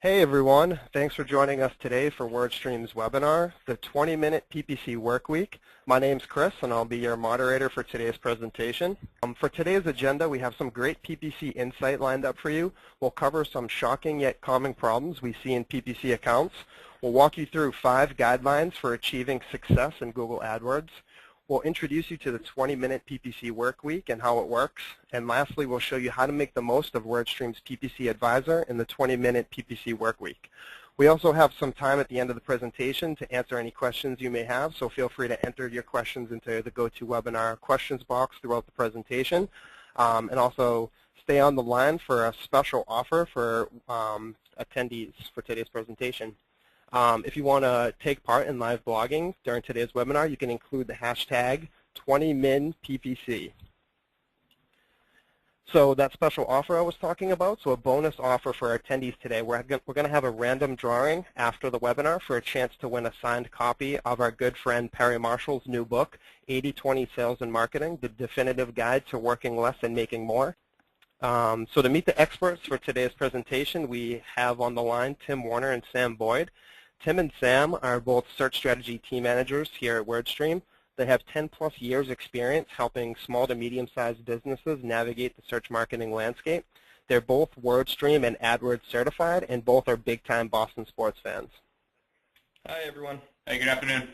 Hey everyone, thanks for joining us today for WordStream's webinar, the 20-minute PPC Workweek. My name's Chris and I'll be your moderator for today's presentation. For today's agenda, we have some great PPC insight lined up for you. We'll cover some shocking yet common problems we see in PPC accounts. We'll walk you through 5 guidelines for achieving success in Google AdWords. We'll introduce you to the 20-minute PPC Workweek and how it works. And lastly, we'll show you how to make the most of WordStream's PPC Advisor in the 20-minute PPC Workweek. We also have some time at the end of the presentation to answer any questions you may have, so feel free to enter your questions into the GoToWebinar questions box throughout the presentation. And also stay on the line for a special offer for attendees for today's presentation. If you want to take part in live blogging during today's webinar, you can include the hashtag 20minPPC. So that special offer I was talking about, so a bonus offer for our attendees today, we're going to have a random drawing after the webinar for a chance to win a signed copy of our good friend Perry Marshall's new book, 80/20 Sales and Marketing, the definitive guide to working less and making more. So to meet the experts for today's presentation, we have on the line Tim Warner and Sam Boyd. Tim and Sam are both search strategy team managers here at WordStream. They have 10+ years experience helping small to medium-sized businesses navigate the search marketing landscape. They're both WordStream and AdWords certified, and both are big-time Boston sports fans. Hi, everyone. Hey, good afternoon.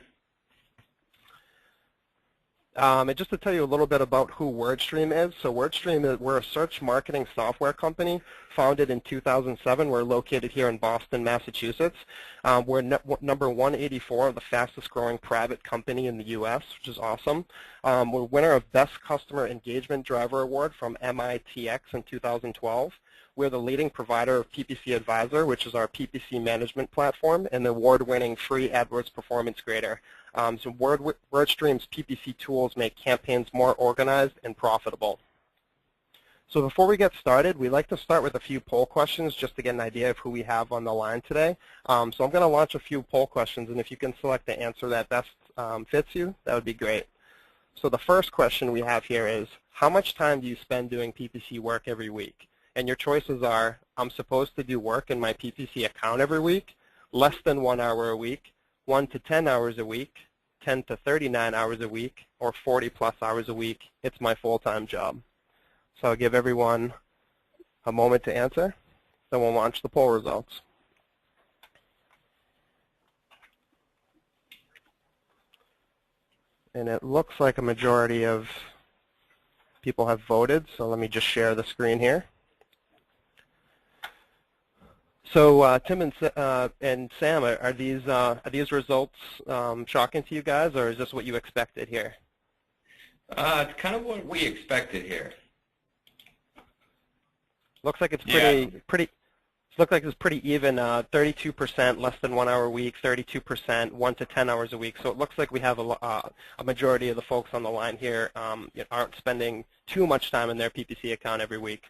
And just to tell you a little bit about who WordStream is, so WordStream, we're a search marketing software company founded in 2007. We're located here in Boston, Massachusetts. We're number 184 of the fastest growing private company in the U.S., which is awesome. We're winner of Best Customer Engagement Driver Award from MITx in 2012. We're the leading provider of PPC Advisor, which is our PPC management platform, and the award-winning free AdWords performance grader. So WordStream's PPC tools make campaigns more organized and profitable. So before we get started, we like to start with a few poll questions just to get an idea of who we have on the line today. So I'm going to launch a few poll questions, and if you can select the answer that best fits you, that would be great. So the first question we have here is, how much time do you spend doing PPC work every week? And your choices are, I'm supposed to do work in my PPC account every week, less than 1 hour a week, 1 to 10 hours a week, 10 to 39 hours a week, or 40+ hours a week. It's my full-time job. So I'll give everyone a moment to answer, then we'll launch the poll results. And it looks like a majority of people have voted, so let me just share the screen here. So Tim and Sam, are these results shocking to you guys, or is this what you expected here? It's kind of what we expected here. Looks like it's pretty even. 32% less than 1 hour a week, 32% 1 to 10 hours a week. So it looks like we have a majority of the folks on the line here aren't spending too much time in their PPC account every week.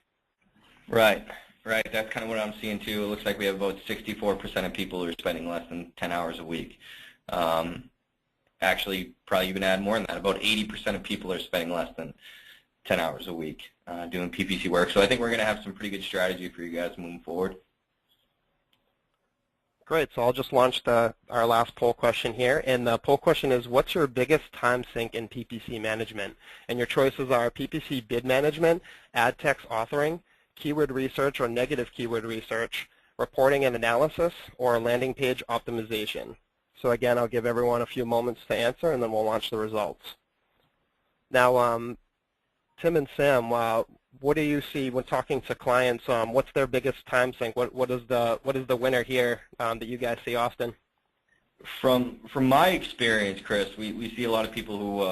Right. Right, that's kind of what I'm seeing too. It looks like we have about 64% of people who are spending less than 10 hours a week. Actually, probably even add more than that. About 80% of people are spending less than 10 hours a week doing PPC work. So I think we're going to have some pretty good strategy for you guys moving forward. Great, so I'll just launch our last poll question here. And the poll question is, what's your biggest time sink in PPC management? And your choices are PPC bid management, ad text authoring, keyword research or negative keyword research, reporting and analysis, or landing page optimization. So again, I'll give everyone a few moments to answer, and then we'll launch the results. Now, Tim and Sam, what do you see when talking to clients? What's their biggest time sink? What is the winner here that you guys see often? From my experience, Chris, we see a lot of people who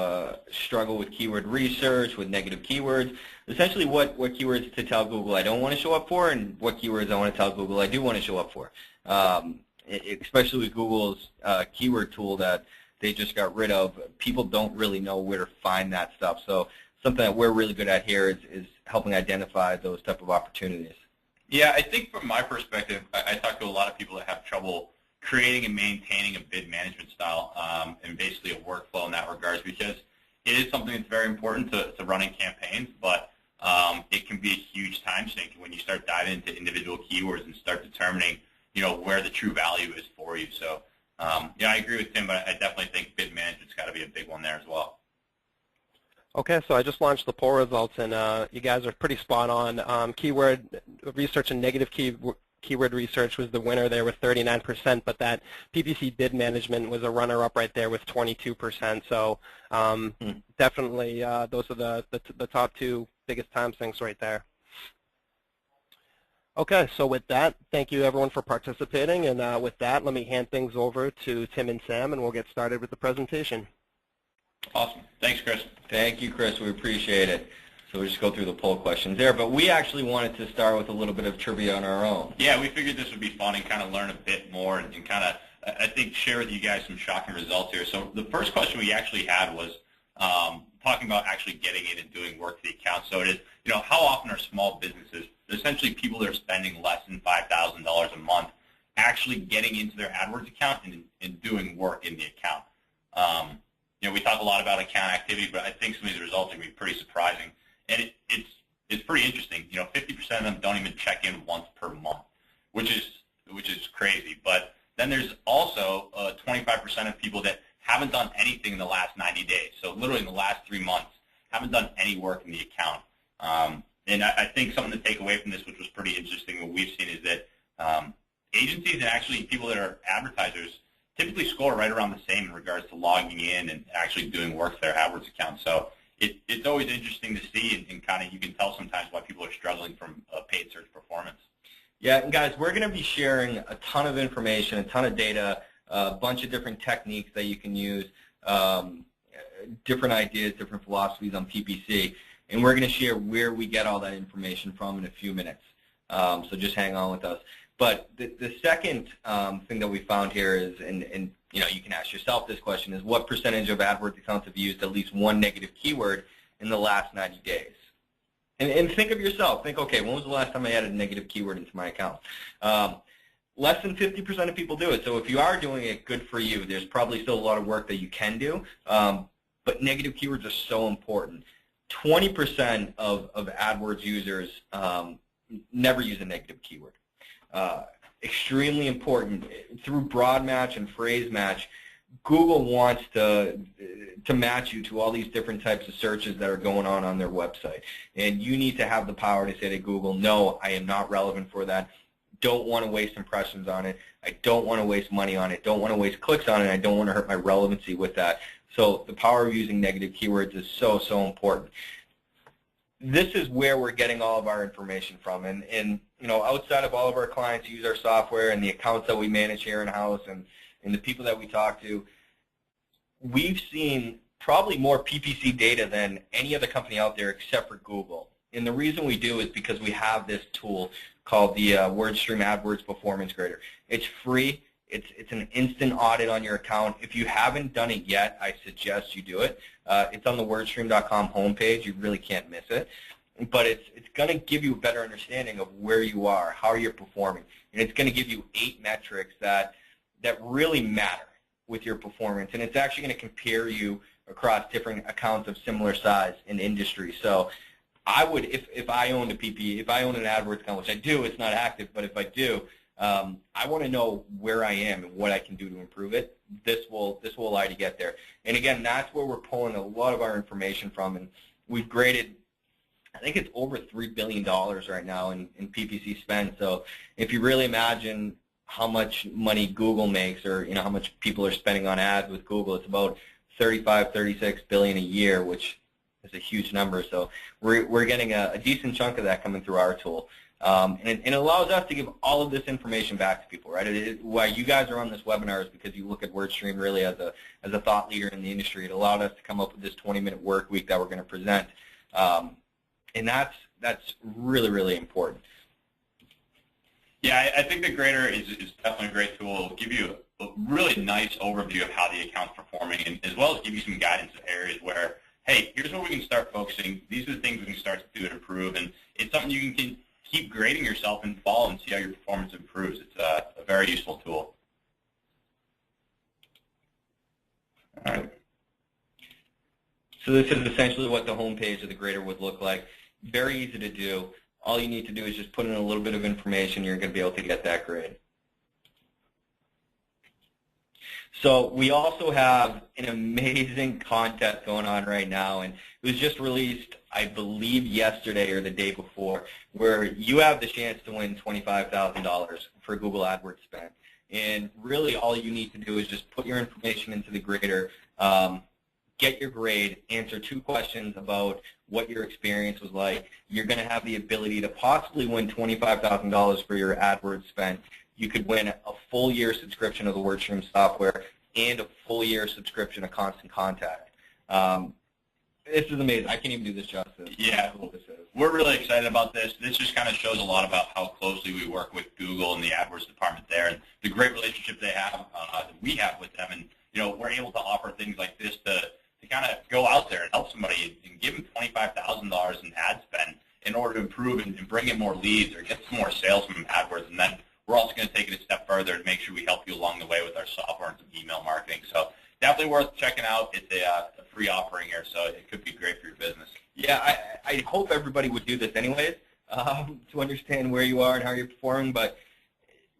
struggle with keyword research, with negative keywords. Essentially, what keywords to tell Google I don't want to show up for, and what keywords I want to tell Google I do want to show up for. Especially with Google's keyword tool that they just got rid of, people don't really know where to find that stuff. So something that we're really good at here is helping identify those type of opportunities. Yeah, I think from my perspective, I talk to a lot of people that have trouble creating and maintaining a bid management style and basically a workflow in that regards, because it is something that's very important to running campaigns, but it can be a huge time sink when you start diving into individual keywords and start determining where the true value is for you. So yeah, I agree with Tim, but I definitely think bid management's got to be a big one there as well. Okay, so I just launched the poll results, and you guys are pretty spot on. Keyword research and negative keyword research was the winner there with 39%, but that PPC bid management was a runner-up right there with 22%. So definitely those are the top two biggest time sinks right there. Okay, so with that, thank you everyone for participating, and with that, let me hand things over to Tim and Sam, and we'll get started with the presentation. Awesome. Thanks, Chris. Thank you, Chris. We appreciate it. So we'll just go through the poll questions there, but we actually wanted to start with a little bit of trivia on our own. Yeah, we figured this would be fun and kind of learn a bit more and kind of, I think, share with you guys some shocking results here. So the first question we actually had was talking about actually getting in and doing work to the account. So it is, how often are small businesses, essentially people that are spending less than $5,000 a month, actually getting into their AdWords account and doing work in the account? We talk a lot about account activity, but I think some of these results are going to be pretty surprising. And it's pretty interesting. 50% of them don't even check in once per month, which is crazy. But then there's also 25% of people that haven't done anything in the last 90 days. So literally in the last 3 months, haven't done any work in the account. And I think something to take away from this, which was pretty interesting, what we've seen is that agencies and actually people that are advertisers typically score right around the same in regards to logging in and actually doing work to their AdWords account. So it's always interesting to see, and kind of you can tell sometimes why people are struggling from paid search performance. Yeah, and guys, we're going to be sharing a ton of information, a ton of data, a bunch of different techniques that you can use, different ideas, different philosophies on PPC, and we're going to share where we get all that information from in a few minutes. So just hang on with us. But the second thing that we found here is, and you can ask yourself this question, is what percentage of AdWords accounts have used at least one negative keyword in the last 90 days? And think of yourself. Think, okay, when was the last time I added a negative keyword into my account? Less than 50% of people do it. So if you are doing it, good for you. There's probably still a lot of work that you can do, but negative keywords are so important. 20% of AdWords users never use a negative keyword. Extremely important. Through broad match and phrase match, Google wants to match you to all these different types of searches that are going on their website. And you need to have the power to say to Google, no, I am not relevant for that. Don't want to waste impressions on it. I don't want to waste money on it. Don't want to waste clicks on it. I don't want to hurt my relevancy with that. So the power of using negative keywords is so, so important. This is where we're getting all of our information from. And outside of all of our clients who use our software and the accounts that we manage here in-house and the people that we talk to, we've seen probably more PPC data than any other company out there except for Google. And the reason we do is because we have this tool called the WordStream AdWords Performance Grader. It's free. It's an instant audit on your account. If you haven't done it yet, I suggest you do it. It's on the WordStream.com homepage. You really can't miss it. But it's going to give you a better understanding of where you are, how you're performing. And it's going to give you 8 metrics that really matter with your performance. And it's actually going to compare you across different accounts of similar size in industry. So I would, if I owned a PP, if I own an AdWords account, which I do, it's not active, but if I do, I want to know where I am and what I can do to improve it. This will allow you to get there. And again, that's where we're pulling a lot of our information from. And we've graded, I think it's over $3 billion right now in PPC spend. So if you really imagine how much money Google makes, or how much people are spending on ads with Google, it's about 36 billion a year, which is a huge number. So we're getting a decent chunk of that coming through our tool. And it allows us to give all of this information back to people, right? Why you guys are on this webinar is because you look at WordStream really as a thought leader in the industry. It allowed us to come up with this 20-minute work week that we're going to present. And that's really, really important. Yeah, I think the grader is definitely a great tool. It'll give you a really nice overview of how the account's performing, and as well as give you some guidance in areas where, hey, here's where we can start focusing. These are the things we can start to do to improve, and it's something you can keep grading yourself and follow and see how your performance improves. It's a very useful tool. All right. So this is essentially what the home page of the grader would look like. Very easy to do. All you need to do is just put in a little bit of information. You're going to be able to get that grade. So we also have an amazing contest going on right now, and it was just released, I believe, yesterday or the day before, where you have the chance to win $25,000 for Google AdWords spend. And really all you need to do is just put your information into the grader, get your grade, answer 2 questions about what your experience was like. You're going to have the ability to possibly win $25,000 for your AdWords spend. You could win a full year subscription of the WordStream software and a full year subscription of Constant Contact. This is amazing. I can't even do this justice. Yeah, we're really excited about this. This just kind of shows a lot about how closely we work with Google and the AdWords department there, and the great relationship they have, that we have with them. And we're able to offer things like this to kind of go out there and help somebody and give them $25,000 in ad spend in order to improve and bring in more leads or get some more sales from AdWords. And then we're also going to take it a step further to make sure we help you along the way with our software and some email marketing. So definitely worth checking out. It's a free offering here, so it could be great for your business. Yeah, I hope everybody would do this anyways, to understand where you are and how you're performing. But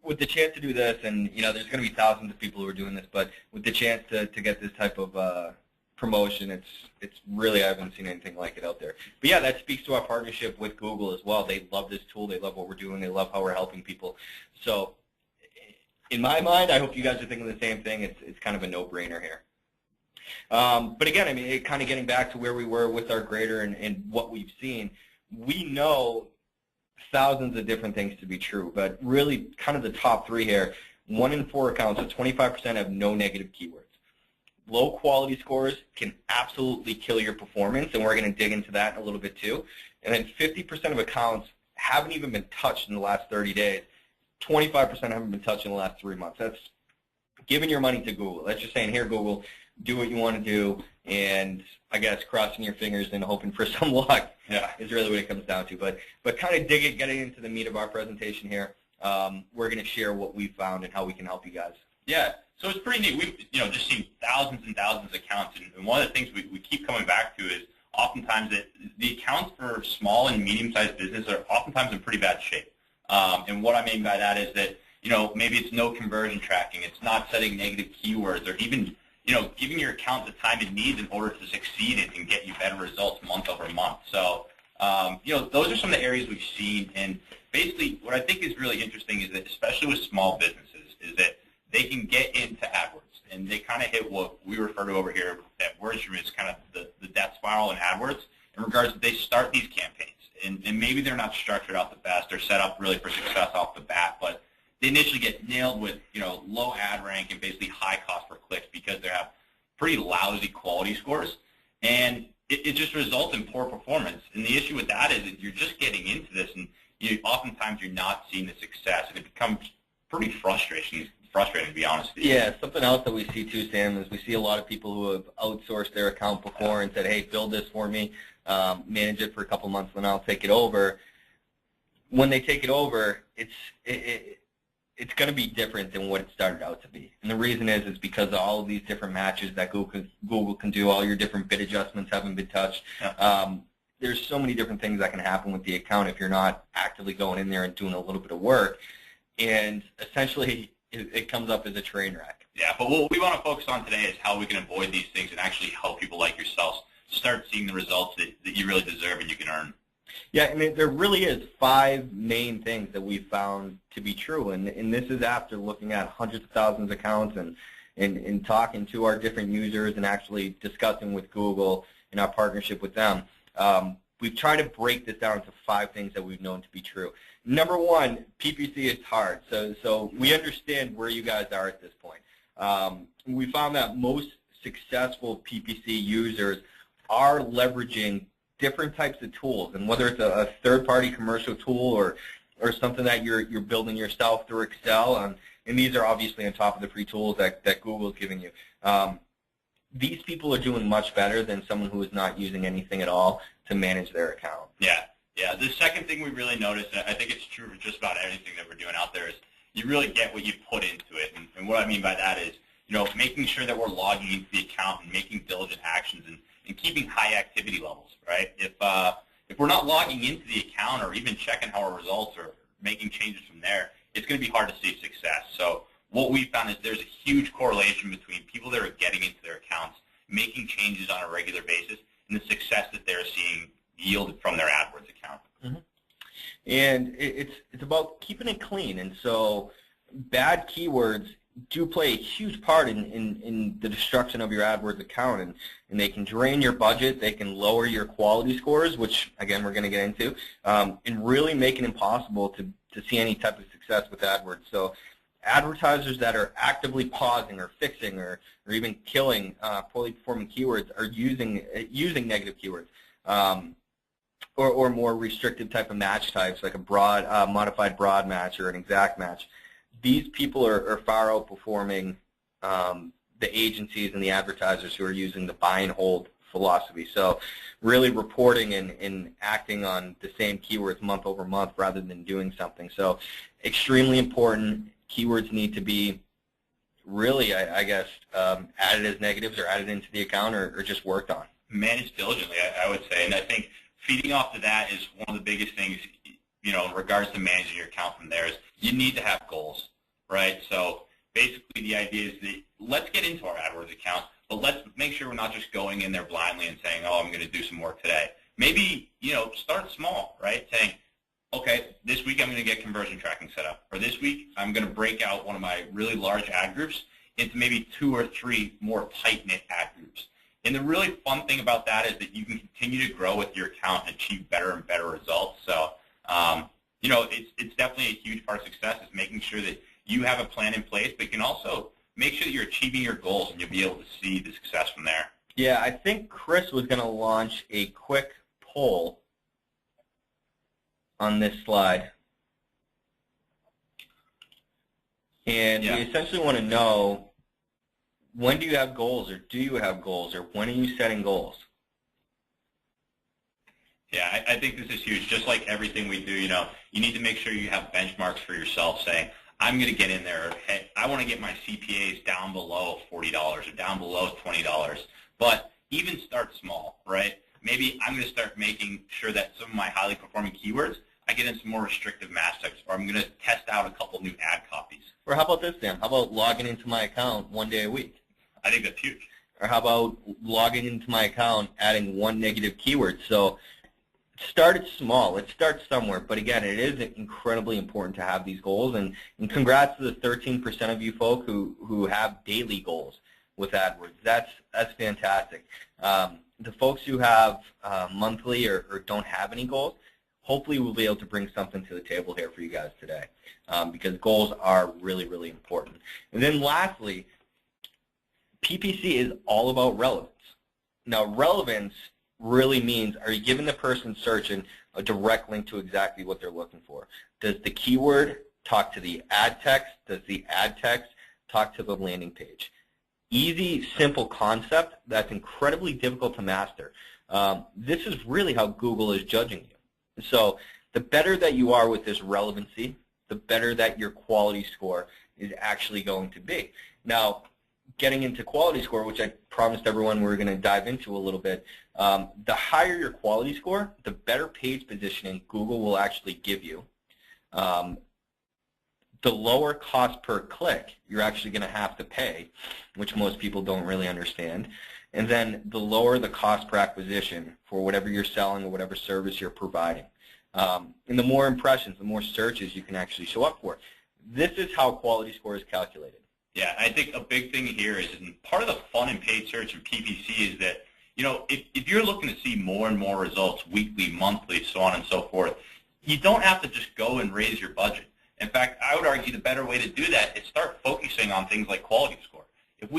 with the chance to do this, and there's going to be thousands of people who are doing this, but with the chance to get this type of promotion, it's really, I haven't seen anything like it out there. But yeah, that speaks to our partnership with Google as well. They love this tool. They love what we're doing. They love how we're helping people. So in my mind, I hope you guys are thinking the same thing. It's kind of a no-brainer here. But again, I mean, kind of getting back to where we were with our grader and what we've seen, we know thousands of different things to be true, but really kind of the top 3 here, 1 in 4 accounts, so 25% have no negative keywords. Low quality scores can absolutely kill your performance, and we're going to dig into that in a little bit too. And then 50% of accounts haven't even been touched in the last 30 days. 25% haven't been touched in the last 3 months. That's giving your money to Google. That's just saying, here, Google, do what you want to do, and I guess crossing your fingers and hoping for some luck is really what it comes down to. But kind of getting into the meat of our presentation here, we're going to share what we found and how we can help you guys. Yeah, so it's pretty neat. We've just seen thousands and thousands of accounts, and one of the things we keep coming back to is oftentimes that the accounts for small and medium-sized businesses are oftentimes in pretty bad shape. And what I mean by that is that maybe it's no conversion tracking, it's not setting negative keywords, or even giving your account the time it needs in order to succeed and get you better results month over month. So those are some of the areas we've seen. And basically, what I think is really interesting is that, especially with small businesses, is that they can get into AdWords, and they kind of hit what we refer to over here at WordStream as kind of the death spiral in AdWords, in regards to they start these campaigns, and maybe they're not structured out the best or set up really for success off the bat, but they initially get nailed with low ad rank and basically high cost per click because they have pretty lousy quality scores, and it just results in poor performance. And the issue with that is that you're just getting into this, and oftentimes you're not seeing the success, and it becomes pretty frustrating to be honest with you. Yeah, something else that we see too, Sam, is we see a lot of people who have outsourced their account before and said, hey, build this for me, manage it for a couple months, then I'll take it over. When they take it over, it's going to be different than what it started out to be. And the reason is because of all of these different matches that Google can do, all your different bid adjustments haven't been touched. Yeah. There's so many different things that can happen with the account if you're not actively going in there and doing a little bit of work. And essentially, it comes up as a train wreck. Yeah, but what we want to focus on today is how we can avoid these things and actually help people like yourselves start seeing the results that you really deserve and you can earn. Yeah, I mean, there really is 5 main things that we found to be true, and this is after looking at hundreds of thousands of accounts and talking to our different users and actually discussing with Google in our partnership with them. We've tried to break this down to 5 things that we've known to be true. Number 1, PPC is hard, so we understand where you guys are at this point. We found that most successful PPC users are leveraging different types of tools, and whether it's a third-party commercial tool or something that you're building yourself through Excel, and these are obviously on top of the free tools that Google's giving you. These people are doing much better than someone who is not using anything at all to manage their account. Yeah. The second thing we really noticed, and I think it's true for just about anything that we're doing out there, is you really get what you put into it. And what I mean by that is, making sure that we're logging into the account and making diligent actions and keeping high activity levels, right? If we're not logging into the account or even checking our results or making changes from there, it's going to be hard to see success. So what we found is there's a huge correlation between people that are getting into their accounts, making changes on a regular basis, and the success that they're seeing yielded from their AdWords account. Mm-hmm. And it's about keeping it clean. And so bad keywords do play a huge part in the destruction of your AdWords account, and they can drain your budget, they can lower your quality scores, which again we're going to get into, and really make it impossible to see any type of success with AdWords. So advertisers that are actively pausing or fixing or even killing poorly performing keywords are using negative keywords. Or more restrictive type of match types, like a broad, modified broad match or an exact match. These people are far outperforming the agencies and the advertisers who are using the buy and hold philosophy. So really reporting and acting on the same keywords month over month rather than doing something. So extremely important. Keywords need to be really, I guess, added as negatives or added into the account or just worked on. Managed diligently, I would say. And I think feeding off of that is one of the biggest things, in regards to managing your account from there is you need to have goals, right? So basically the idea is that let's get into our AdWords account, but let's make sure we're not just going in there blindly and saying, oh, I'm going to do some work today. Maybe, start small, right? Saying, okay, this week I'm going to get conversion tracking set up, or this week I'm going to break out one of my really large ad groups into maybe 2 or 3 more tight-knit ad groups. And the really fun thing about that is that you can continue to grow with your account and achieve better and better results. So, it's definitely a huge part of success is making sure that you have a plan in place, but you can also make sure that you're achieving your goals and you'll be able to see the success from there. Yeah, I think Chris was going to launch a quick poll on this slide. And we essentially want to know, when do you have goals, or do you have goals, or when are you setting goals? Yeah, I think this is huge. Just like everything we do, you need to make sure you have benchmarks for yourself saying, I'm going to get in there, hey, I want to get my CPAs down below $40 or down below $20. But even start small, right? Maybe I'm going to start making sure that some of my highly performing keywords, I get in some more restrictive match types, or I'm going to test out a couple new ad copies. Or how about this, Sam? How about logging into my account 1 day a week? I think that's huge. Or how about logging into my account, adding 1 negative keyword? So start it small. Let's start somewhere. But again, it is incredibly important to have these goals. And congrats to the 13% of you folk who have daily goals with AdWords. That's fantastic. The folks who have monthly or don't have any goals, hopefully we'll be able to bring something to the table here for you guys today, because goals are really, really important. And then lastly, PPC is all about relevance. Now, relevance really means, are you giving the person searching a direct link to exactly what they're looking for? Does the keyword talk to the ad text? Does the ad text talk to the landing page? Easy, simple concept that's incredibly difficult to master. This is really how Google is judging you. So the better that you are with this relevancy, the better that your quality score is actually going to be. Now, getting into quality score, which I promised everyone we were going to dive into a little bit, the higher your quality score, the better page positioning Google will actually give you. The lower cost per click you're actually going to have to pay, which most people don't really understand. And then the lower the cost per acquisition for whatever you're selling or whatever service you're providing. And the more impressions, the more searches you can actually show up for. This is how quality score is calculated. Yeah, I think a big thing here is, and part of the fun in paid search and PPC is that, if you're looking to see more and more results weekly, monthly, so on and so forth, you don't have to just go and raise your budget. In fact, I would argue the better way to do that is start focusing on things like quality score. If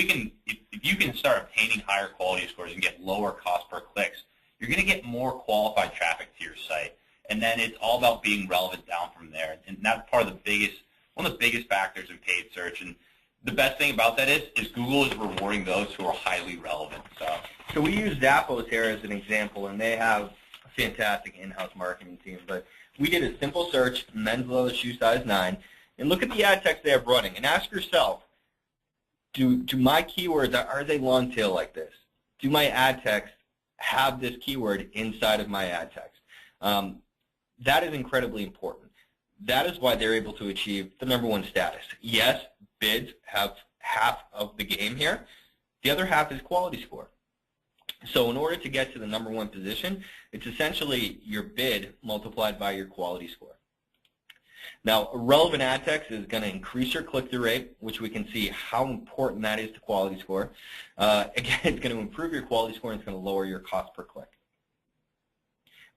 you can start obtaining higher quality scores and get lower cost per clicks, you're going to get more qualified traffic to your site. And then it's all about being relevant down from there. And that's one of the biggest factors in paid search. And the best thing about that is Google is rewarding those who are highly relevant. So we use Zappos here as an example, and they have a fantastic in-house marketing team. But we did a simple search, men's leather shoe size 9, and look at the ad text they have running, and ask yourself, do my keywords, are they long tail like this? Do my ad text have this keyword inside of my ad text? That is incredibly important. That is why they're able to achieve the #1 status. Yes, bids have half of the game here. The other half is quality score. So in order to get to the #1 position, it's essentially your bid multiplied by your quality score. Now, relevant ad text is going to increase your click-through rate, which we can see how important that is to quality score. Again, it's going to improve your quality score, and it's going to lower your cost per click.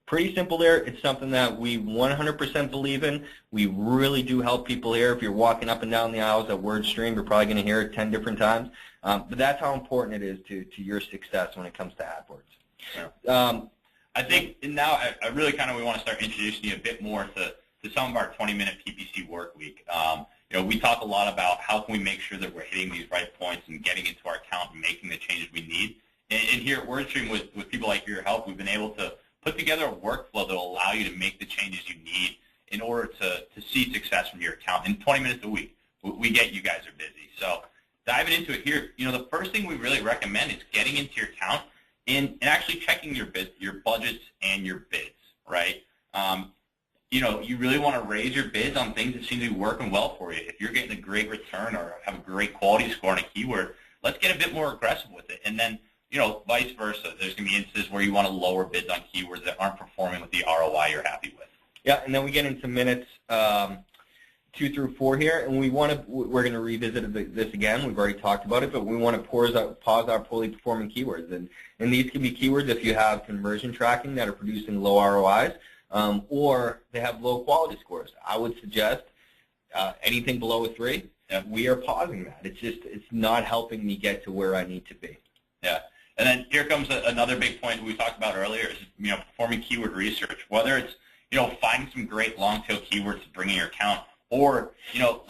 Pretty simple there. It's something that we 100% believe in. We really do help people here. If you're walking up and down the aisles at WordStream, you're probably going to hear it 10 different times. But that's how important it is to your success when it comes to AdWords. Yeah. I think now I really we want to start introducing you a bit more to some of our 20-minute PPC work week. We talk a lot about how can we make sure that we're hitting these right points and getting into our account and making the changes we need. And here at WordStream, with people like your help, we've been able to put together a workflow that will allow you to make the changes you need in order to see success from your account in 20 minutes a week. We get you guys are busy. So diving into it here, the first thing we really recommend is getting into your account and actually checking your budgets and your bids, right? You really want to raise your bids on things that seem to be working well for you. If you're getting a great return or have a great quality score on a keyword, let's get a bit more aggressive with it. And then, vice versa. There's going to be instances where you want to lower bids on keywords that aren't performing with the ROI you're happy with. Yeah, and then we get into minutes 2 through 4 here, and we're going to revisit this again. We've already talked about it, but we want to pause our poorly performing keywords. And these can be keywords if you have conversion tracking that are producing low ROIs, or they have low quality scores. I would suggest anything below a 3, we are pausing that. It's not helping me get to where I need to be. Yeah. And then here comes another big point we talked about earlier is, performing keyword research. Whether it's, finding some great long-tail keywords to bring in your account, or,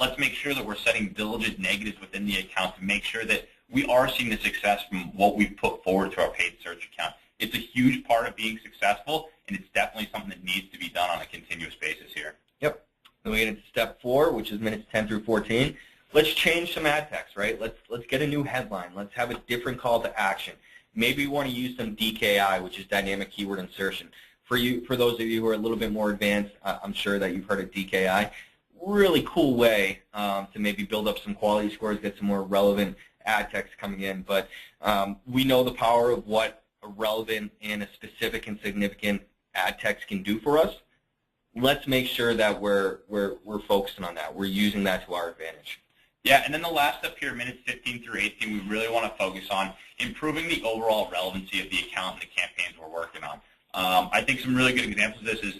let's make sure that we're setting diligent negatives within the account to make sure that we are seeing the success from what we've put forward to our paid search account. It's a huge part of being successful, and it's definitely something that needs to be done on a continuous basis here. Yep. Then we get into step 4, which is minutes 10 through 14. Let's change some ad text, right? Let's get a new headline. Let's have a different call to action. Maybe you want to use some DKI, which is dynamic keyword insertion. For those of you who are a little bit more advanced, I'm sure that you've heard of DKI. Really cool way to maybe build up some quality scores, get some more relevant ad text coming in. But we know the power of what a relevant and a specific and significant ad text can do for us. Let's make sure that we're focusing on that. We're using that to our advantage. Yeah, and then the last step here, minutes 15 through 18, we really want to focus on improving the overall relevancy of the account and the campaigns we're working on. I think some really good examples of this is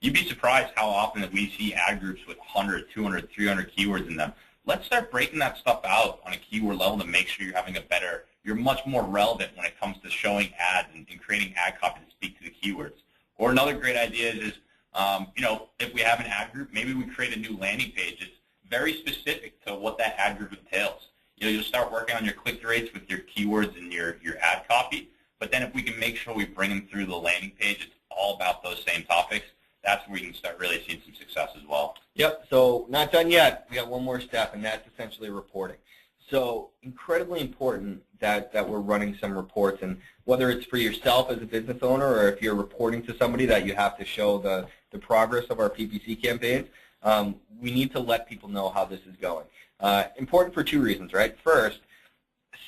you'd be surprised how often that we see ad groups with 100, 200, 300 keywords in them. Let's start breaking that stuff out on a keyword level to make sure you're much more relevant when it comes to showing ads and creating ad copy to speak to the keywords. Or another great idea is, if we have an ad group, maybe we create a new landing page that's very specific to what that ad group entails. You'll start working on your click rates with your keywords and your ad copy. But then if we can make sure we bring them through the landing page, it's all about those same topics, that's where we can start really seeing some success as well. Yep, so not done yet. We got one more step, and that's essentially reporting. So incredibly important that we're running some reports, and whether it's for yourself as a business owner or if you're reporting to somebody that you have to show the progress of our PPC campaigns, we need to let people know how this is going. Important for 2 reasons, right? First,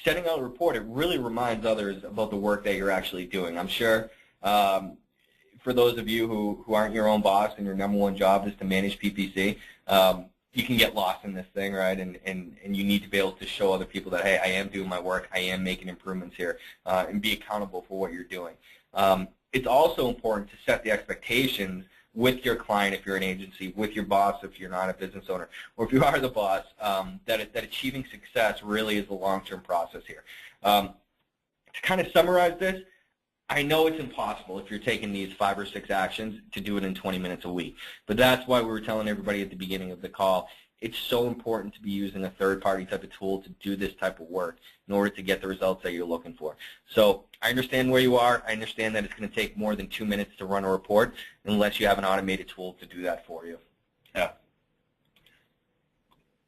setting out a report, it really reminds others about the work that you're actually doing. I'm sure for those of you who aren't your own boss and your #1 job is to manage PPC, you can get lost in this thing, right? And you need to be able to show other people that, hey, I am doing my work, I am making improvements here, and be accountable for what you're doing. It's also important to set the expectations with your client if you're an agency, with your boss if you're not a business owner, or if you are the boss, that achieving success really is the long-term process here. To kind of summarize this, I know it's impossible if you're taking these 5 or 6 actions to do it in 20 minutes a week, but that's why we were telling everybody at the beginning of the call, it's so important to be using a third-party type of tool to do this type of work in order to get the results that you're looking for. So I understand where you are. I understand that it's going to take more than 2 minutes to run a report unless you have an automated tool to do that for you. Yeah.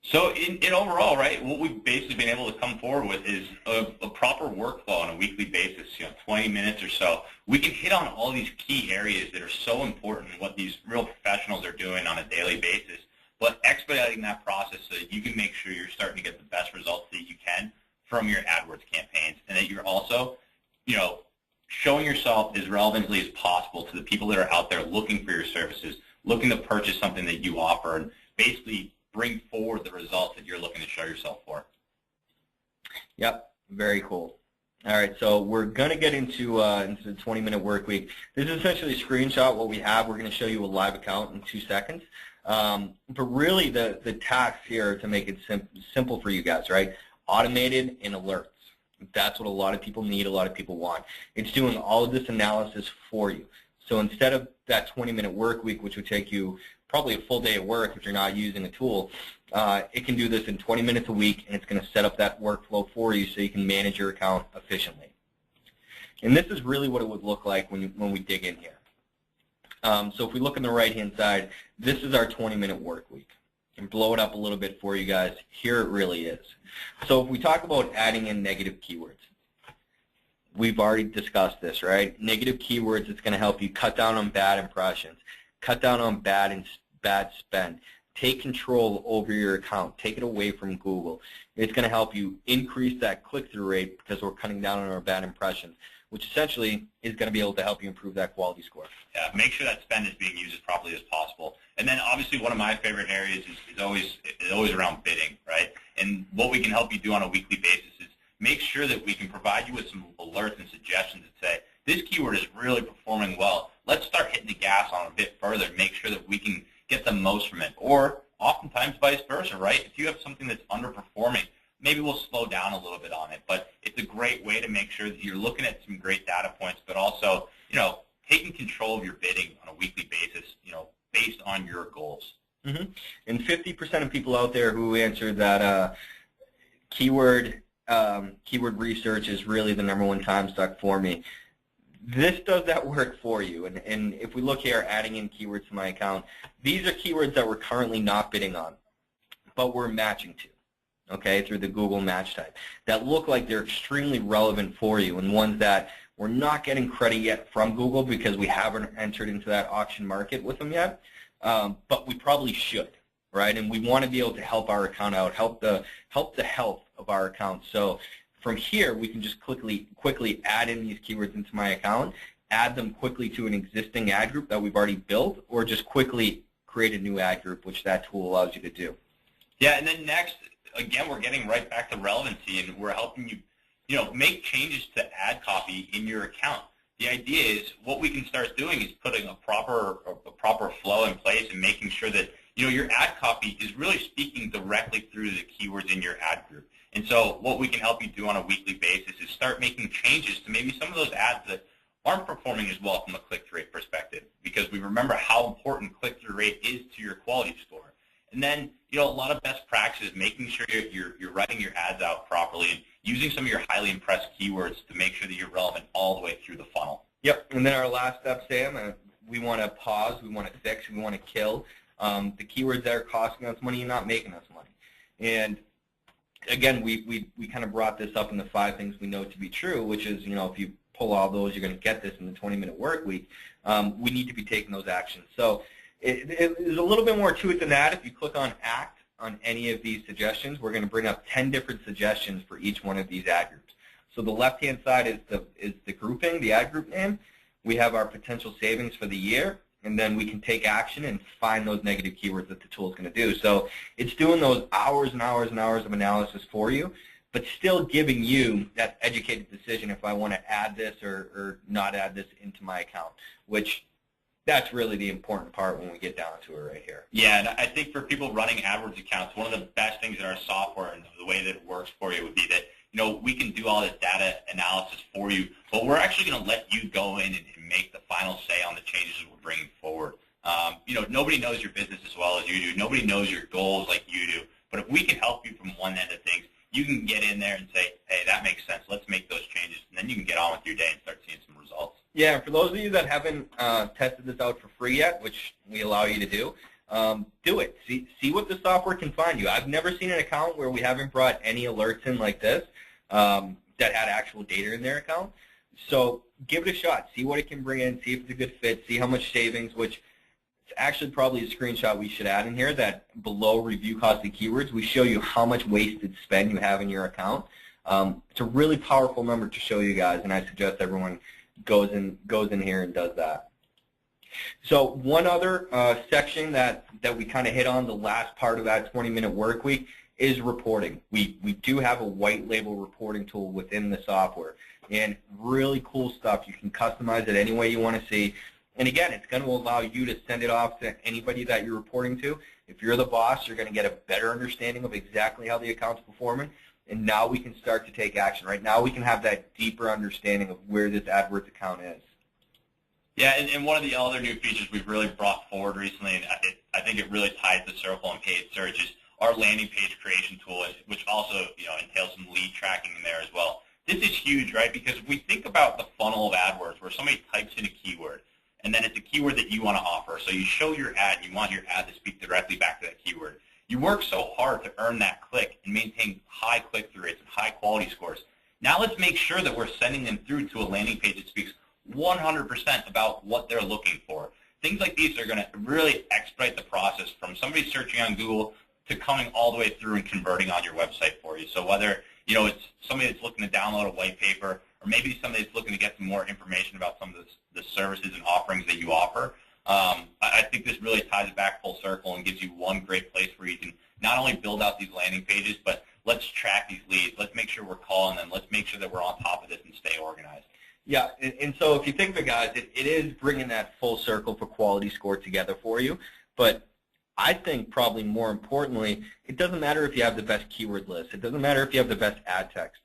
So in overall, right, what we've basically been able to come forward with is a proper workflow on a weekly basis, 20 minutes or so. We can hit on all these key areas that are so important in what these real professionals are doing on a daily basis but expediting that process so that you can make sure you're starting to get the best results that you can from your AdWords campaigns, and that you're also, showing yourself as relevantly as possible to the people that are out there looking for your services, looking to purchase something that you offer, and basically bring forward the results that you're looking to show yourself for. Yep, very cool. All right, so we're going to get into the 20-minute work week. This is essentially a screenshot what we have. We're going to show you a live account in 2 seconds. But really the tasks here are to make it simple for you guys, right? Automated and alerts. That's what a lot of people need, a lot of people want. It's doing all of this analysis for you. So instead of that 20-minute work week, which would take you probably a full day of work if you're not using a tool, it can do this in 20 minutes a week, and it's going to set up that workflow for you so you can manage your account efficiently. And this is really what it would look like when we dig in here. So if we look on the right-hand side, this is our 20-minute work week. And blow it up a little bit for you guys. Here it really is. So if we talk about adding in negative keywords, we've already discussed this, right? Negative keywords, it's going to help you cut down on bad impressions, cut down on bad spend, take control over your account, take it away from Google. It's going to help you increase that click-through rate because we're cutting down on our bad impressions, which essentially is going to be able to help you improve that quality score. Yeah, make sure that spend is being used as properly as possible. And then obviously one of my favorite areas is always around bidding, right? And what we can help you do on a weekly basis is make sure that we can provide you with some alerts and suggestions that say, this keyword is really performing well. Let's start hitting the gas on it a bit further and make sure that we can get the most from it. Or oftentimes vice versa, right? If you have something that's underperforming, maybe we'll slow down a little bit on it. But it's a great way to make sure that you're looking at some great data points, but also, taking control of your bidding on a weekly basis, based on your goals. Mm-hmm. And 50% of people out there who answered that keyword research is really the #1 time suck for me. This does that work for you. And if we look here, adding in keywords to my account, these are keywords that we're currently not bidding on, but we're matching to, okay, through the Google match type, that look like they're extremely relevant for you, and ones that we're not getting credit yet from Google because we haven't entered into that auction market with them yet, but we probably should, right? And we want to be able to help our account out, help the health of our account. So from here, we can just quickly add in these keywords into my account, add them quickly to an existing ad group that we've already built, or just quickly create a new ad group, which that tool allows you to do. Yeah, and then next, again, we're getting right back to relevancy, and we're helping you, make changes to ad copy in your account. The idea is what we can start doing is putting a proper flow in place and making sure that, your ad copy is really speaking directly through the keywords in your ad group. And so what we can help you do on a weekly basis is start making changes to maybe some of those ads that aren't performing as well from a click-through rate perspective, because we remember how important click-through rate is to your quality score. And then, a lot of best practices, making sure you're writing your ads out properly and using some of your highly impressed keywords to make sure that you're relevant all the way through the funnel. Yep, and then our last step, Sam, we want to pause, we want to fix, we want to kill the keywords that are costing us money and not making us money. And again, we kind of brought this up in the 5 things we know to be true, which is, if you pull all those, you're going to get this in the 20-minute work week. We need to be taking those actions. So there's a little bit more to it than that. If you click on Act on any of these suggestions, we're going to bring up 10 different suggestions for each one of these ad groups. So the left-hand side is the grouping, the ad group name. We have our potential savings for the year, and then we can take action and find those negative keywords that the tool is going to do. So it's doing those hours and hours and hours of analysis for you, but still giving you that educated decision if I want to add this or not add this into my account, which that's really the important part when we get down to it right here. Yeah, and I think for people running AdWords accounts, one of the best things in our software and the way that it works for you would be that, we can do all this data analysis for you, but we're actually going to let you go in and make the final say on the changes that we're bringing forward. Nobody knows your business as well as you do. Nobody knows your goals like you do. But if we can help you from one end of things, you can get in there and say, hey, that makes sense. Let's make those changes. And then you can get on with your day and start seeing some results. Yeah, and for those of you that haven't tested this out for free yet, which we allow you to do it. See what the software can find you. I've never seen an account where we haven't brought any alerts in like this that had actual data in their account. So give it a shot. See what it can bring in. See if it's a good fit. See how much savings, which It's actually probably a screenshot we should add in here, that below review costed keywords, we show you how much wasted spend you have in your account. It's a really powerful number to show you guys, and I suggest everyone goes in here and does that. So one other section that we kind of hit on, the last part of that 20-minute work week, is reporting. We do have a white label reporting tool within the software, and really cool stuff. You can customize it any way you want to see. And again, it's going to allow you to send it off to anybody that you're reporting to. If you're the boss, you're going to get a better understanding of exactly how the account's performing. And now we can start to take action. Right now we can have that deeper understanding of where this AdWords account is. Yeah, and one of the other new features we've really brought forward recently, and I think it really ties the circle in paid search, is our landing page creation tool, which also entails some lead tracking in there as well. This is huge, right? Because if we think about the funnel of AdWords, where somebody types in a keyword, and then it's a keyword that you want to offer. So you show your ad, and you want your ad to speak directly back to that keyword. You work so hard to earn that click and maintain high click-through rates and high quality scores. Now let's make sure that we're sending them through to a landing page that speaks 100% about what they're looking for. Things like these are going to really expedite the process from somebody searching on Google to coming all the way through and converting on your website for you. So whether it's somebody that's looking to download a white paper, or maybe somebody that's looking to get some more information about some of the services and offerings that you offer, I think this really ties it back full circle and gives you one great place where you can not only build out these landing pages, but let's track these leads. Let's make sure we're calling them. Let's make sure that we're on top of this and stay organized. Yeah, and so if you think of it, guys, it is bringing that full circle for quality score together for you. But I think probably more importantly, it doesn't matter if you have the best keyword list. It doesn't matter if you have the best ad text.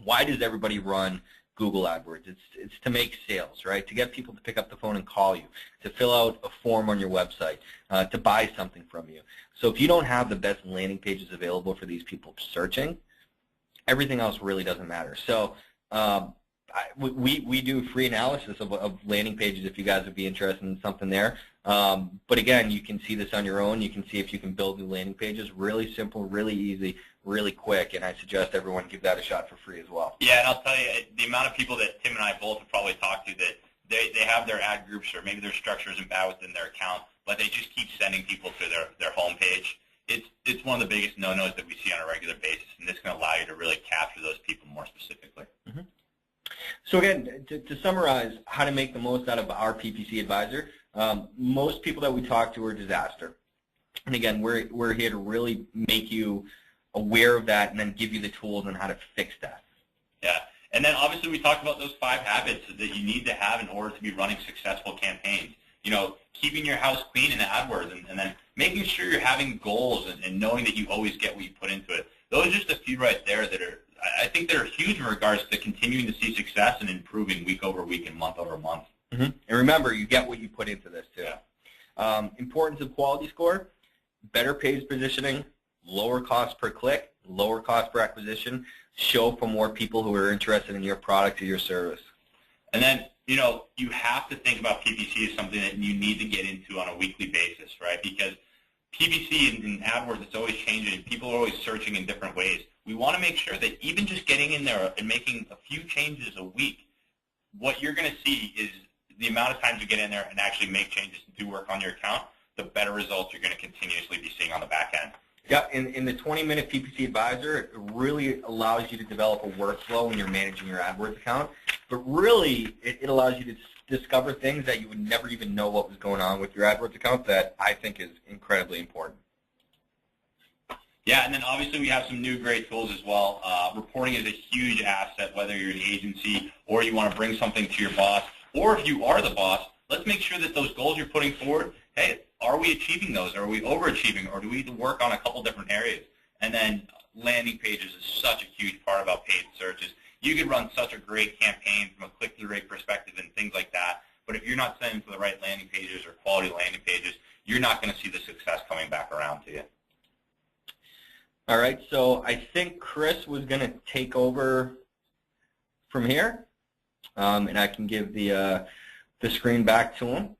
Why does everybody run Google AdWords? It's to make sales, right? To get people to pick up the phone and call you, to fill out a form on your website, to buy something from you. So if you don't have the best landing pages available for these people searching, everything else really doesn't matter. So we do free analysis of landing pages if you guys would be interested in something there. But again, you can see this on your own. You can see if you can build new landing pages. Really simple, really easy, really quick, and I suggest everyone give that a shot for free as well. Yeah, and I'll tell you, the amount of people that Tim and I both have probably talked to that they have their ad groups, or maybe their structure isn't bad within their account, but they just keep sending people to their home page. It's one of the biggest no-nos that we see on a regular basis, and this can allow you to really capture those people more specifically. Mm-hmm. So again, to summarize how to make the most out of our PPC advisor, most people that we talk to are disaster. And again, we're here to really make you aware of that and then give you the tools on how to fix that. Yeah, and then obviously we talked about those 5 habits that you need to have in order to be running successful campaigns. Keeping your house clean in AdWords, and then making sure you're having goals and knowing that you always get what you put into it. Those are just a few right there that are, I think, they're huge in regards to continuing to see success and improving week over week and month over month. Mm-hmm. And remember, you get what you put into this too. Yeah. Importance of quality score, better page positioning, lower cost per click, lower cost per acquisition, show for more people who are interested in your product or your service. And then, you have to think about PPC as something that you need to get into on a weekly basis, right? Because PPC in AdWords, it's always changing. People are always searching in different ways. We want to make sure that even just getting in there and making a few changes a week, what you're going to see is the amount of times you get in there and actually make changes and do work on your account, the better results you're going to continuously be seeing on the back end. Yeah, in the 20-minute PPC Advisor, it really allows you to develop a workflow when you're managing your AdWords account. But really, it allows you to discover things that you would never even know what was going on with your AdWords account that I think is incredibly important. Yeah, and then obviously we have some new great tools as well. Reporting is a huge asset, whether you're an agency or you want to bring something to your boss, or if you are the boss, let's make sure that those goals you're putting forward, hey, are we achieving those? Are we overachieving? Or do we need to work on a couple different areas? And then landing pages is such a huge part about paid searches. You could run such a great campaign from a click-through rate perspective and things like that, but if you're not sending to the right landing pages or quality landing pages, you're not going to see the success coming back around to you. All right, so I think Chris was going to take over from here, and I can give the screen back to him.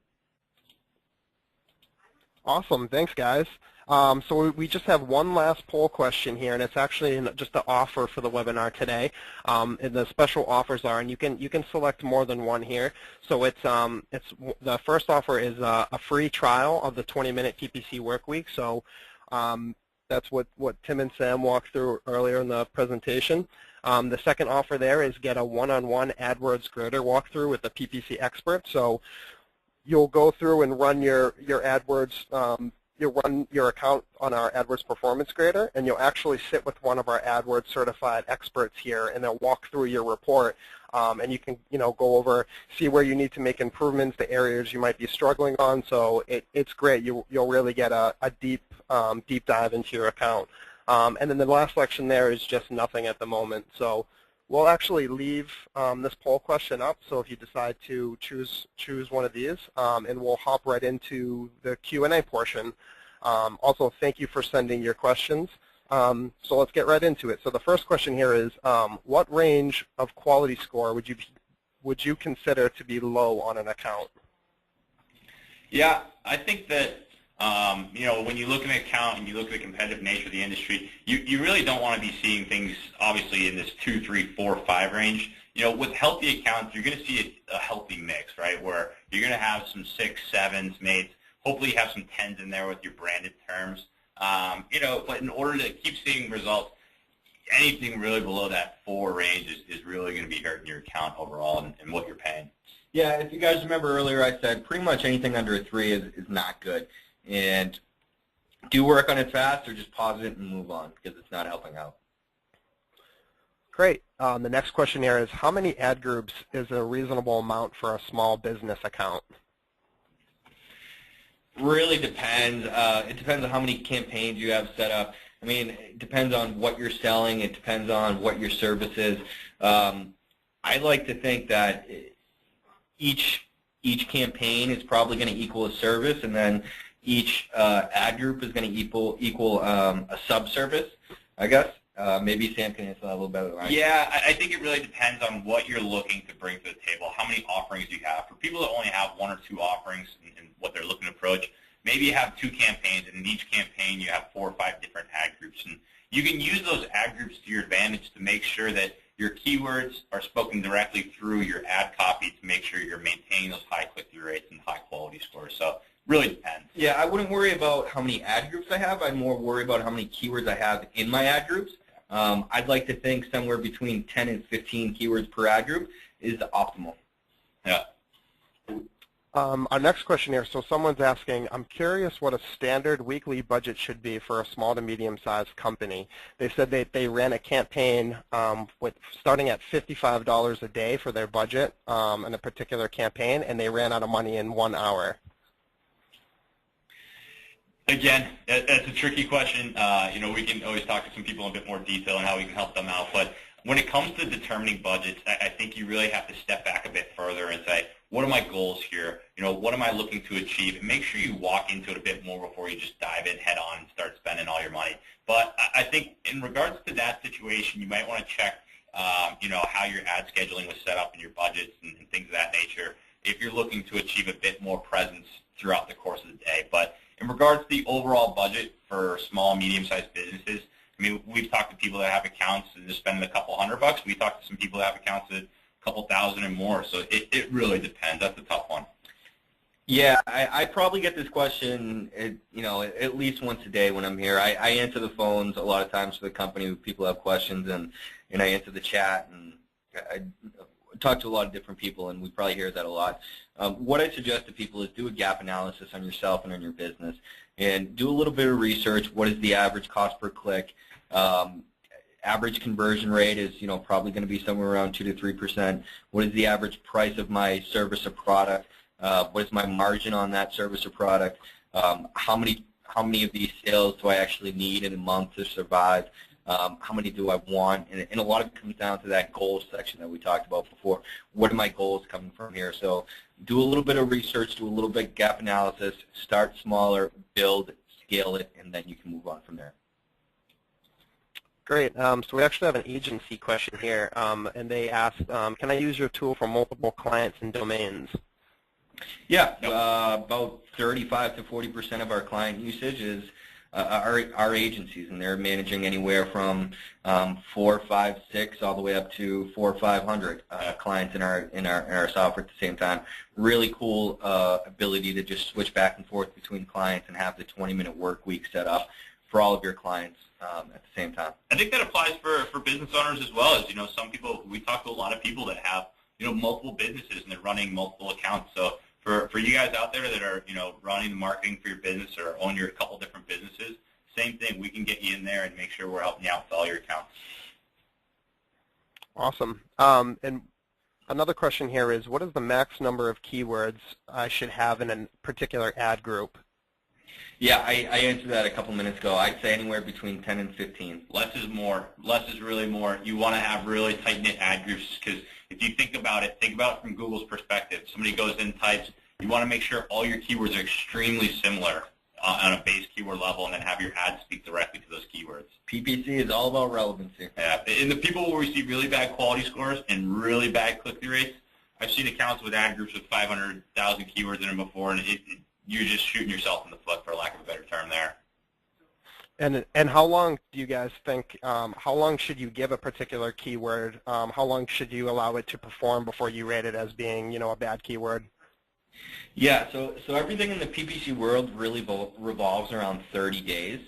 Awesome. Thanks, guys. So we just have one last poll question here, and it's actually just an offer for the webinar today. And the special offers are, and you can select more than one here. So it's the first offer is a free trial of the 20-minute PPC work week. So that's what Tim and Sam walked through earlier in the presentation. The second offer there is get a one-on-one AdWords grader walkthrough with a PPC expert. So you'll go through and run your AdWords. You'll run your account on our AdWords Performance Grader, and you'll actually sit with one of our AdWords certified experts here, and they'll walk through your report, and you can go over, see where you need to make improvements, the areas you might be struggling on. So it's great. You'll really get a deep dive into your account. And then the last section there is just nothing at the moment. So we'll actually leave this poll question up, so if you decide to choose one of these, and we'll hop right into the Q&A portion. Also, thank you for sending your questions. So let's get right into it. So the first question here is, what range of quality score would you consider to be low on an account? Yeah, I think that when you look at an account and you look at the competitive nature of the industry, you really don't want to be seeing things, obviously, in this 2, 3, 4, 5 range. With healthy accounts, you're going to see a healthy mix, right, where you're going to have some 6, 7s, mates. Hopefully you have some 10s in there with your branded terms. But in order to keep seeing results, anything really below that 4 range is really going to be hurting your account overall and what you're paying. Yeah, if you guys remember earlier, I said pretty much anything under a 3 is not good. And do work on it fast, or just pause it and move on, because it's not helping out. Great. The next question here is, how many ad groups is a reasonable amount for a small business account? Really depends. It depends on how many campaigns you have set up. I mean, it depends on what you're selling. It depends on what your service is. I like to think that each campaign is probably going to equal a service, and then each ad group is going to equal a sub-service, I guess. Maybe Sam can answer that a little better. Right? Yeah, I think it really depends on what you're looking to bring to the table, how many offerings you have. For people that only have 1 or 2 offerings and what they're looking to approach, maybe you have 2 campaigns, and in each campaign you have 4 or 5 different ad groups. And you can use those ad groups to your advantage to make sure that your keywords are spoken directly through your ad copy to make sure you're maintaining those high click-through rates and high quality scores. So really depends. Yeah, I wouldn't worry about how many ad groups I have. I'd more worry about how many keywords I have in my ad groups. I'd like to think somewhere between 10 and 15 keywords per ad group is optimal. Yeah. Our next question here, so someone's asking, I'm curious what a standard weekly budget should be for a small to medium-sized company. They said they ran a campaign with starting at $55 a day for their budget in a particular campaign, and they ran out of money in 1 hour. Again, that's a tricky question. We can always talk to some people in a bit more detail on how we can help them out. But when it comes to determining budgets, I think you really have to step back a bit further and say, what are my goals here? What am I looking to achieve? And make sure you walk into it a bit more before you just dive in head on and start spending all your money. But I think in regards to that situation, you might want to check, how your ad scheduling was set up in your budgets and things of that nature if you're looking to achieve a bit more presence throughout the course of the day. But in regards to the overall budget for small, medium-sized businesses, I mean, we've talked to people that have accounts and just spend a couple $100. We talked to some people that have accounts that a couple thousand and more. So it really depends. That's a tough one. Yeah, I probably get this question, at least once a day when I'm here. I answer the phones a lot of times for the company when people have questions, and I answer the chat, and I talk to a lot of different people, and we probably hear that a lot. What I suggest to people is do a gap analysis on yourself and on your business, and do a little bit of research. What is the average cost per click? Average conversion rate is, probably going to be somewhere around 2 to 3%. What is the average price of my service or product? What is my margin on that service or product? How many of these sales do I actually need in a month to survive? How many do I want? And a lot of it comes down to that goals section that we talked about before. What are my goals coming from here? So do a little bit of research, do a little bit gap analysis, start smaller, build, scale it, and then you can move on from there. Great. So we actually have an agency question here, and they asked, can I use your tool for multiple clients and domains? Yeah, about 35 to 40% of our client usage is our agencies, and they're managing anywhere from 4, 5, 6, all the way up to 400 or 500 clients in our software at the same time. Really cool ability to just switch back and forth between clients and have the 20-minute work week set up for all of your clients at the same time. I think that applies for business owners as well. As some people, we talk to a lot of people that have multiple businesses and they're running multiple accounts. So for you guys out there that are running the marketing for your business or own your couple different businesses, same thing. We can get you in there and make sure we're helping you out with all your accounts. Awesome. And another question here is, what is the max number of keywords I should have in a particular ad group? Yeah, I answered that a couple minutes ago. I'd say anywhere between 10 and 15. Less is more. Less is really more. You want to have really tight-knit ad groups because if you think about it from Google's perspective. Somebody goes in and types, you want to make sure all your keywords are extremely similar on a base keyword level, and then have your ad speak directly to those keywords. PPC is all about relevancy. Yeah, and the people will receive really bad quality scores and really bad click-through rates. I've seen accounts with ad groups with 500,000 keywords in them before, and you're just shooting yourself in the foot, for lack of a better term there. And how long do you guys think, how long should you give a particular keyword? How long should you allow it to perform before you rate it as being, a bad keyword? Yeah, so everything in the PPC world really revolves around 30 days.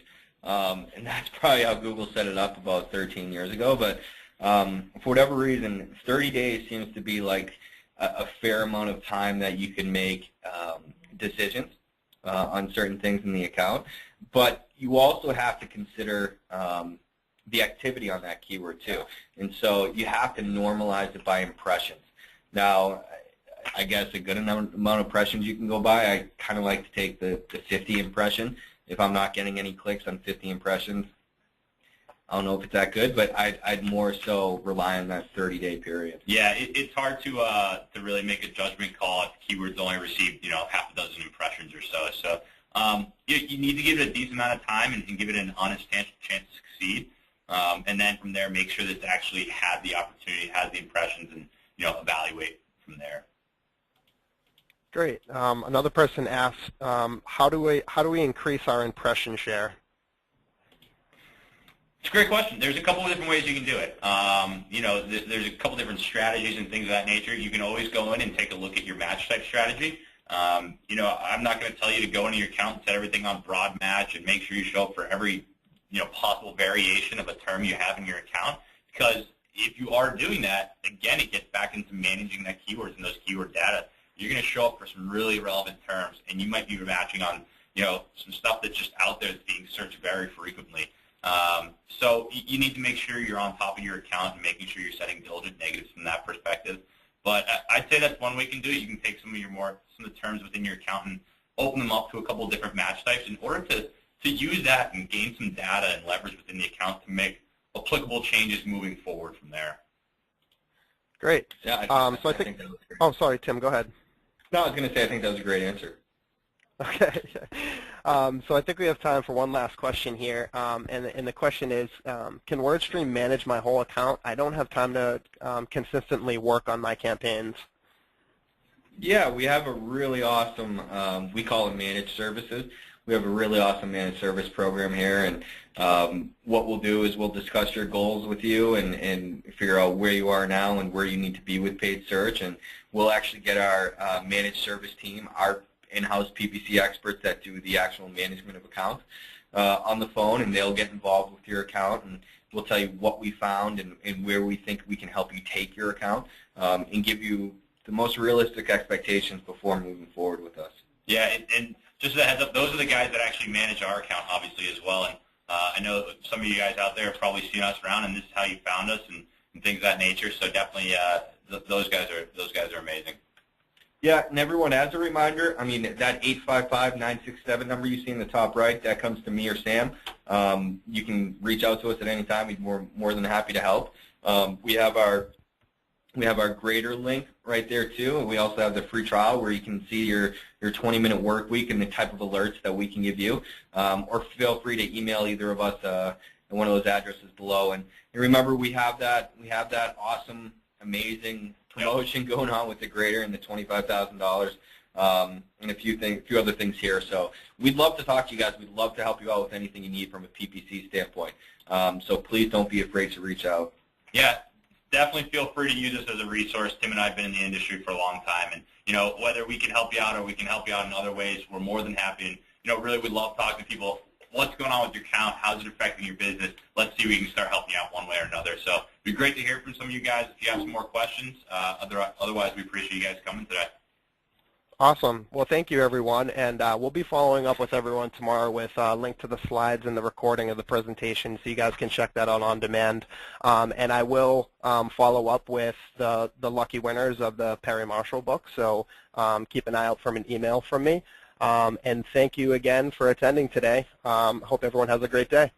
And that's probably how Google set it up about 13 years ago. But for whatever reason, 30 days seems to be like a fair amount of time that you can make decisions on certain things in the account. But you also have to consider the activity on that keyword too. And so you have to normalize it by impressions. Now, I guess a good amount of impressions you can go by. I kind of like to take the 50 impression. If I'm not getting any clicks on 50 impressions, I don't know if it's that good, but I'd more so rely on that 30-day period. Yeah, it's hard to really make a judgment call if the keywords only received half a dozen impressions or so. So you need to give it a decent amount of time and give it an honest chance to succeed, and then from there make sure that it actually had the opportunity, has the impressions, and evaluate from there. Great. Another person asks, how do we increase our impression share? It's a great question. There's a couple of different ways you can do it. There's a couple different strategies and things of that nature. You can always go in and take a look at your match type strategy. I'm not going to tell you to go into your account and set everything on broad match and make sure you show up for every possible variation of a term you have in your account, because if you are doing that, again, it gets back into managing that keywords and those keyword data. You're going to show up for some really relevant terms, and you might be matching on some stuff that's just out there that's being searched very frequently. So you need to make sure you're on top of your account and making sure you're setting diligent negatives from that perspective. But I'd say that's one way you can do it. You can take some of the terms within your account and open them up to a couple of different match types in order to use that and gain some data and leverage within the account to make applicable changes moving forward from there. Great. Yeah, I think that was great. Oh, sorry, Tim, go ahead. No, I was going to say I think that was a great answer. Okay. So I think we have time for one last question here, and the question is, can WordStream manage my whole account? I don't have time to consistently work on my campaigns. Yeah, we have a really awesome, we call it managed services. We have a really awesome managed service program here, and what we'll do is we'll discuss your goals with you and figure out where you are now and where you need to be with paid search, and we'll actually get our managed service team, our in-house PPC experts that do the actual management of accounts on the phone, and they'll get involved with your account, and we'll tell you what we found and where we think we can help you take your account and give you the most realistic expectations before moving forward with us. Yeah, and just as a heads up, those are the guys that actually manage our account, obviously, as well. And I know some of you guys out there have probably seen us around, and this is how you found us and things of that nature. So definitely, those guys are amazing. Yeah, and everyone, as a reminder, I mean, that 855-967 number you see in the top right, that comes to me or Sam. You can reach out to us at any time. We'd be more than happy to help. We have our grader link right there too, and we also have the free trial where you can see your 20-minute work week and the type of alerts that we can give you. Or feel free to email either of us at one of those addresses below. And remember, we have that awesome, amazing promotion going on with the grader and the $25,000 and a few other things here. So we'd love to talk to you guys. We'd love to help you out with anything you need from a PPC standpoint. So please don't be afraid to reach out. Yeah, definitely feel free to use us as a resource. Tim and I have been in the industry for a long time, and whether we can help you out or we can help you out in other ways, we're more than happy. And really, we love talking to people. What's going on with your account? How's it affecting your business? Let's see if we can start helping you out one way or another. So it'd be great to hear from some of you guys if you have some more questions. Otherwise, we appreciate you guys coming today. Awesome. Well, thank you, everyone. And we'll be following up with everyone tomorrow with a link to the slides and the recording of the presentation, so you guys can check that out on demand. And I will follow up with the lucky winners of the Perry Marshall book. So keep an eye out for an email from me. And thank you again for attending today. Hope everyone has a great day.